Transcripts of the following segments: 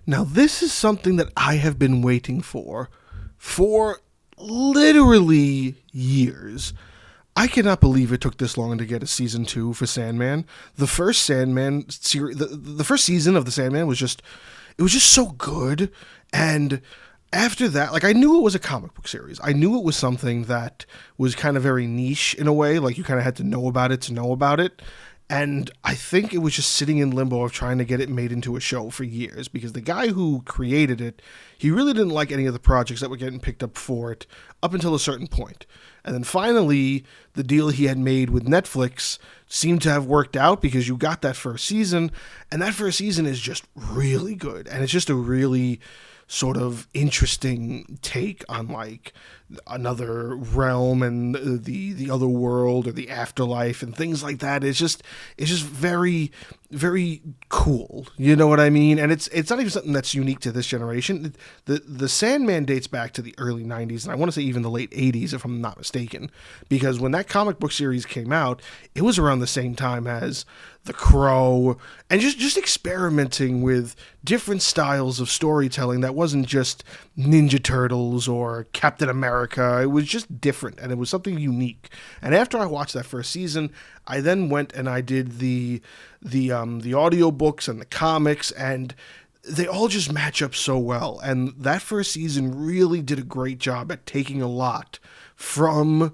Now, this is something that I have been waiting for literally years. I cannot believe it took this long to get a season 2 for Sandman. The first Sandman series, the first season of the Sandman was just so good. And after that, like, I knew it was a comic book series. I knew it was something that was kind of very niche in a way. Like, you kind of had to know about it to know about it. And I think it was just sitting in limbo of trying to get it made into a show for years, because the guy who created it, he really didn't like any of the projects that were getting picked up for it up until a certain point. And then finally, the deal he had made with Netflix seemed to have worked out, because you got that first season, and that first season is just really good. And it's just a really sort of interesting take on, like, another realm and the other world or the afterlife and things like that. It's just very, very cool. You know what I mean? And it's not even something that's unique to this generation. The Sandman dates back to the early 90s, and I want to say even the late 80s, if I'm not mistaken, because when that comic book series came out, it was around the same time as The Crow, and just experimenting with different styles of storytelling that wasn't just Ninja Turtles or Captain America. It was just different, and it was something unique. And after I watched that first season, I then went and I did the audiobooks and the comics, and they all just match up so well. And that first season really did a great job at taking a lot from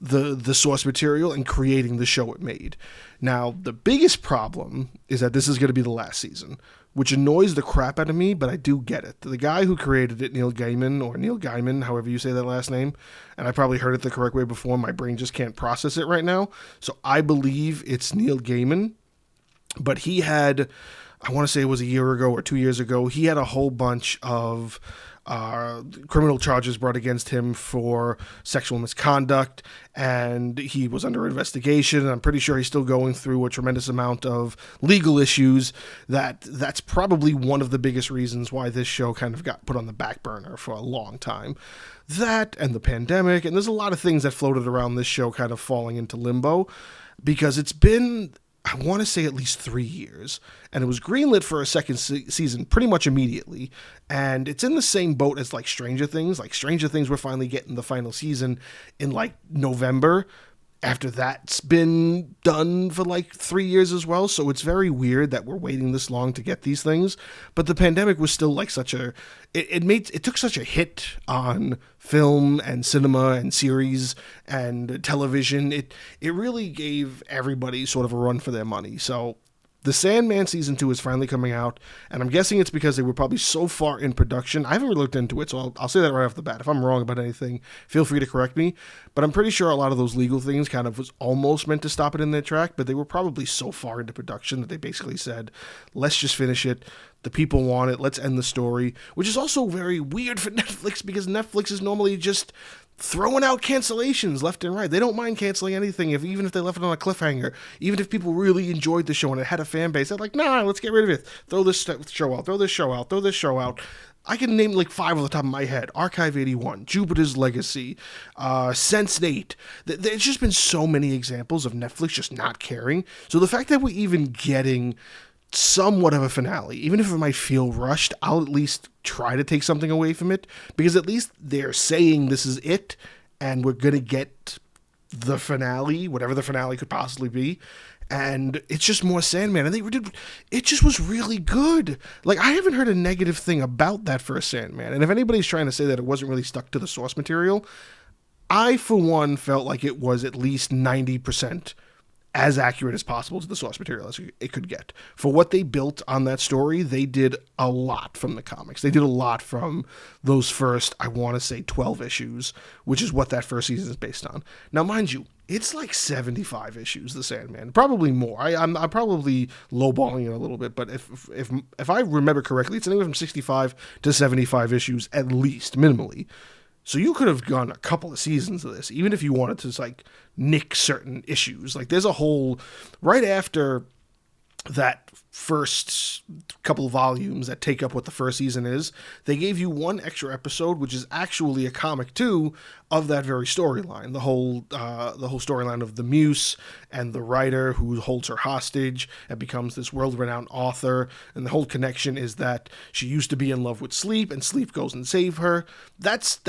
the source material and creating the show it made. Now, the biggest problem is that this is going to be the last season, which annoys the crap out of me, but I do get it. The guy who created it, Neil Gaiman, however you say that last name, and I probably heard it the correct way before, my brain just can't process it right now, so I believe it's Neil Gaiman, but he had, I want to say it was a year ago or 2 years ago, he had a whole bunch of criminal charges brought against him for sexual misconduct, and he was under investigation, and I'm pretty sure he's still going through a tremendous amount of legal issues. That's probably one of the biggest reasons why this show kind of got put on the back burner for a long time. That and the pandemic, and there's a lot of things that floated around this show kind of falling into limbo, because it's been, I want to say, at least 3 years, and it was greenlit for a second season pretty much immediately, and it's in the same boat as, like, Stranger Things. Like, Stranger Things, we're finally getting the final season in, like, November, after that's been done for, like, 3 years as well, so it's very weird that we're waiting this long to get these things, but the pandemic was still, like, such a, it took such a hit on film and cinema and series and television. It really gave everybody sort of a run for their money. So the Sandman season 2 is finally coming out, and I'm guessing it's because they were probably so far in production. I haven't really looked into it, so I'll say that right off the bat. If I'm wrong about anything, feel free to correct me, but I'm pretty sure a lot of those legal things kind of was almost meant to stop it in their track, but they were probably so far into production that they basically said, let's just finish it. The people want it. Let's end the story, which is also very weird for Netflix, because Netflix is normally just throwing out cancellations left and right. They don't mind canceling anything, even if they left it on a cliffhanger. Even if people really enjoyed the show and it had a fan base, they're like, nah, let's get rid of it. Throw this show out. Throw this show out. Throw this show out. I can name like 5 off the top of my head. Archive 81, Jupiter's Legacy, Sense8. There's just been so many examples of Netflix just not caring. So the fact that we're even getting somewhat of a finale, even if it might feel rushed, I'll at least try to take something away from it, because at least they're saying this is it, and we're gonna get the finale, whatever the finale could possibly be, and it's just more Sandman, and it just was really good. Like, I haven't heard a negative thing about that for a Sandman, and if anybody's trying to say that it wasn't really stuck to the source material, I, for one, felt like it was at least 90% as accurate as possible to the source material as it could get. For what they built on that story, they did a lot from the comics. They did a lot from those first, I want to say, 12 issues, which is what that first season is based on. Now, mind you, it's like 75 issues, The Sandman. Probably more. I'm probably lowballing it a little bit, but if I remember correctly, it's anywhere from 65 to 75 issues at least, minimally. So you could have gone a couple of seasons of this, even if you wanted to, like, nick certain issues. Like, there's a whole, right after that first couple volumes that take up what the first season is, they gave you one extra episode, which is actually a comic too, of that very storyline. The whole storyline of the muse and the writer who holds her hostage and becomes this world-renowned author. And the whole connection is that she used to be in love with Sleep, and Sleep goes and saves her. That's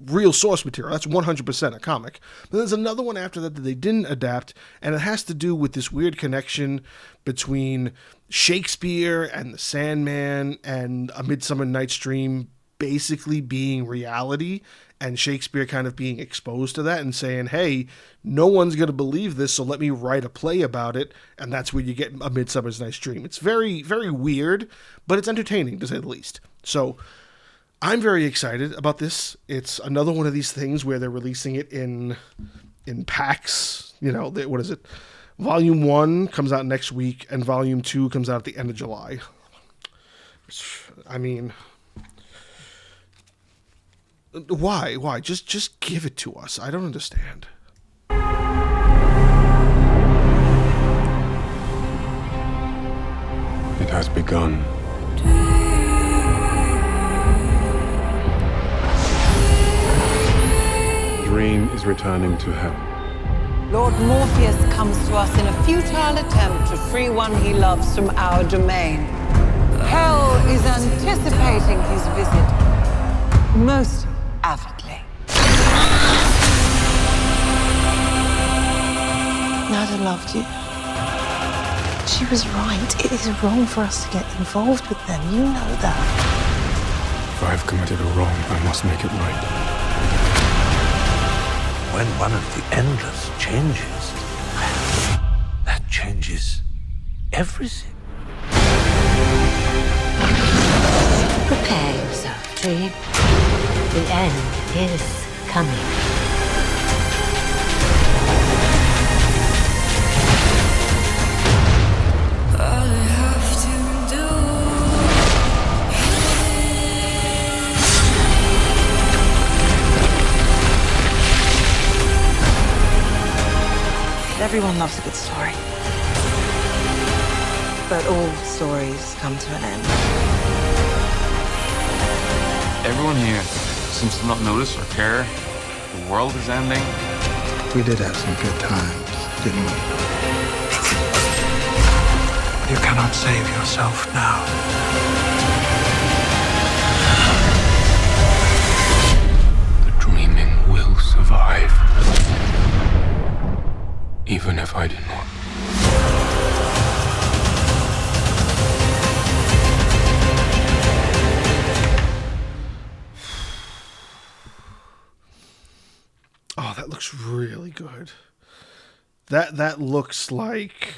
real source material. That's 100% a comic. But there's another one after that they didn't adapt, and it has to do with this weird connection between Shakespeare and the Sandman and A Midsummer Night's Dream basically being reality, and Shakespeare kind of being exposed to that and saying, hey, no one's going to believe this, so let me write a play about it, and that's where you get A Midsummer's Night's Dream. It's very, very weird, but it's entertaining, to say the least. So I'm very excited about this. It's another one of these things where they're releasing it in packs. You know, what is it? Volume 1 comes out next week, and Volume 2 comes out at the end of July. I mean, why? Just give it to us. I don't understand. It has begun. Dream is returning to hell. Lord Morpheus comes to us in a futile attempt to free one he loves from our domain. Hell is anticipating his visit most avidly. Nada loved you. She was right. It is wrong for us to get involved with them. You know that. If I have committed a wrong, I must make it right. When one of the endless changes, that changes everything. Prepare yourself, Dream. The end is coming. Everyone loves a good story. But all stories come to an end. Everyone here seems to not notice or care. The world is ending. We did have some good times, didn't we? You cannot save yourself now. The dreaming will survive. Even if I do not. Oh, that looks really good. That looks like...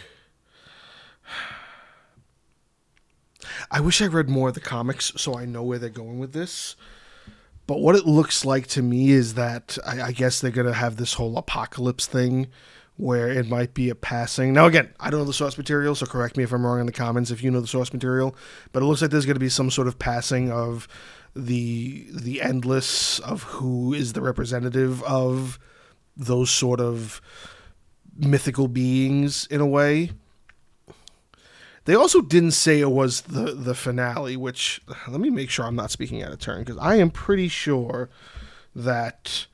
I wish I read more of the comics so I know where they're going with this. But what it looks like to me is that I guess they're going to have this whole apocalypse thing where it might be a passing. Now, again, I don't know the source material, so correct me if I'm wrong in the comments if you know the source material. But it looks like there's going to be some sort of passing of the Endless, of who is the representative of those sort of mythical beings in a way. They also didn't say it was the finale, which, let me make sure I'm not speaking out of turn, because I am pretty sure that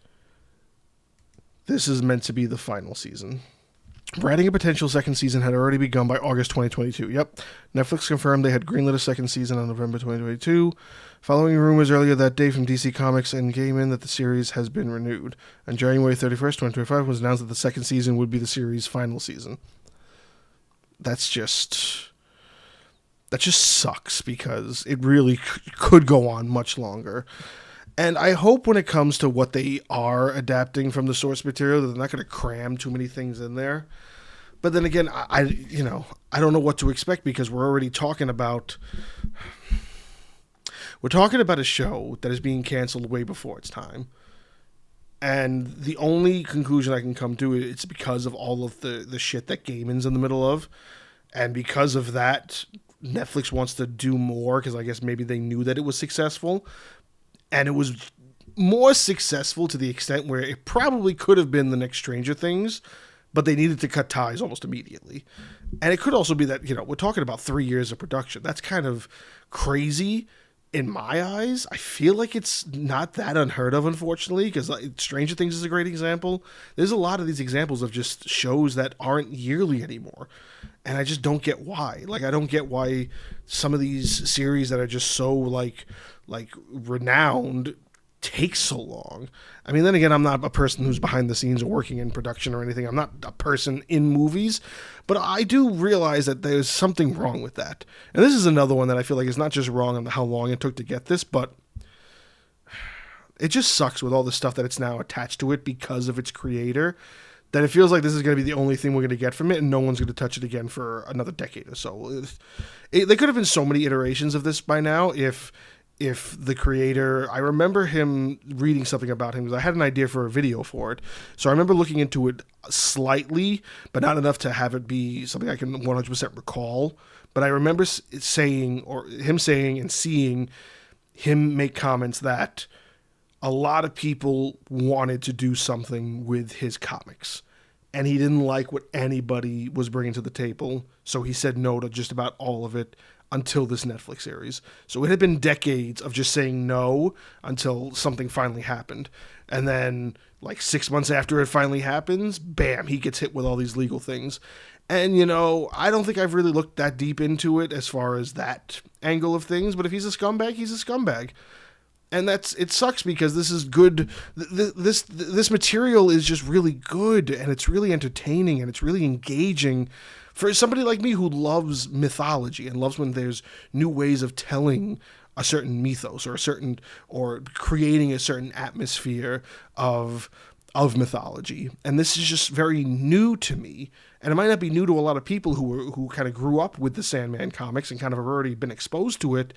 this is meant to be the final season. Writing a potential second season had already begun by August 2022. Yep. Netflix confirmed they had greenlit a second season on November 2022, following rumors earlier that day from DC Comics and Gaiman that the series has been renewed. On January 31st, 2025, it was announced that the second season would be the series' final season. That just sucks, because it really could go on much longer. And I hope when it comes to what they are adapting from the source material, that they're not going to cram too many things in there. But then again, I don't know what to expect, because we're already talking about a show that is being canceled way before its time. And the only conclusion I can come to is it's because of all of the shit that Gaiman's in the middle of. And because of that, Netflix wants to do more, because I guess maybe they knew that it was successful. And it was more successful to the extent where it probably could have been the next Stranger Things, but they needed to cut ties almost immediately. And it could also be that, we're talking about 3 years of production. That's kind of crazy in my eyes. I feel like it's not that unheard of, unfortunately, because Stranger Things is a great example. There's a lot of these examples of just shows that aren't yearly anymore. And I just don't get why. Like, I don't get why some of these series that are just so, like renowned take so long. I mean, then again, I'm not a person who's behind the scenes or working in production or anything. I'm not a person in movies, but I do realize that there's something wrong with that. And this is another one that I feel like is not just wrong on how long it took to get this, but it just sucks with all the stuff that it's now attached to it because of its creator, that it feels like this is going to be the only thing we're going to get from it, and no one's going to touch it again for another decade or so. There could have been so many iterations of this by now if the creator, I remember him reading something about him because I had an idea for a video for it. So I remember looking into it slightly, but not enough to have it be something I can 100% recall. But I remember saying and seeing him make comments that a lot of people wanted to do something with his comics, and he didn't like what anybody was bringing to the table. So he said no to just about all of it until this Netflix series. So it had been decades of just saying no until something finally happened. And then, like 6 months after it finally happens, bam, he gets hit with all these legal things. And, I don't think I've really looked that deep into it as far as that angle of things, but if he's a scumbag, he's a scumbag. And it sucks because this is good. This material is just really good, and it's really entertaining, and it's really engaging for somebody like me who loves mythology and loves when there's new ways of telling a certain mythos or creating a certain atmosphere of mythology. And this is just very new to me. And it might not be new to a lot of people who kind of grew up with the Sandman comics and kind of have already been exposed to it.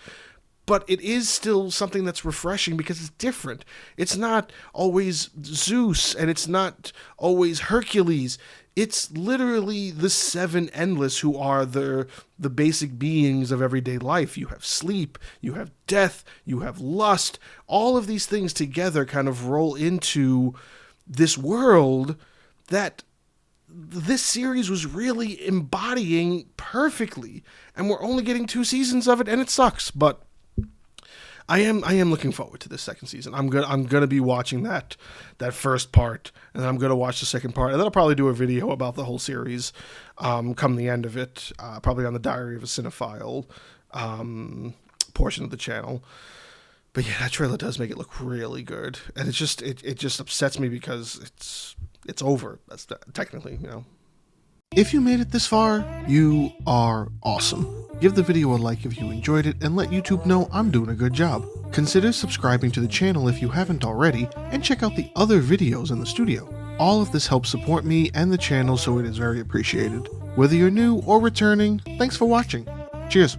But it is still something that's refreshing because it's different. It's not always Zeus, and it's not always Hercules. It's literally the seven endless who are the basic beings of everyday life. You have sleep, you have death, you have lust. All of these things together kind of roll into this world that this series was really embodying perfectly. And we're only getting 2 seasons of it, and it sucks, but I am looking forward to this second season. I'm gonna be watching that first part, and then I'm gonna watch the second part, and then I'll probably do a video about the whole series come the end of it, probably on the Diary of a Cinephile portion of the channel. But yeah, that trailer does make it look really good, and it just upsets me because it's over. That's technically, If you made it this far, you are awesome. Give the video a like if you enjoyed it, and let YouTube know I'm doing a good job. Consider subscribing to the channel if you haven't already, and check out the other videos in the studio. All of this helps support me and the channel, so it is very appreciated. Whether you're new or returning, thanks for watching. Cheers.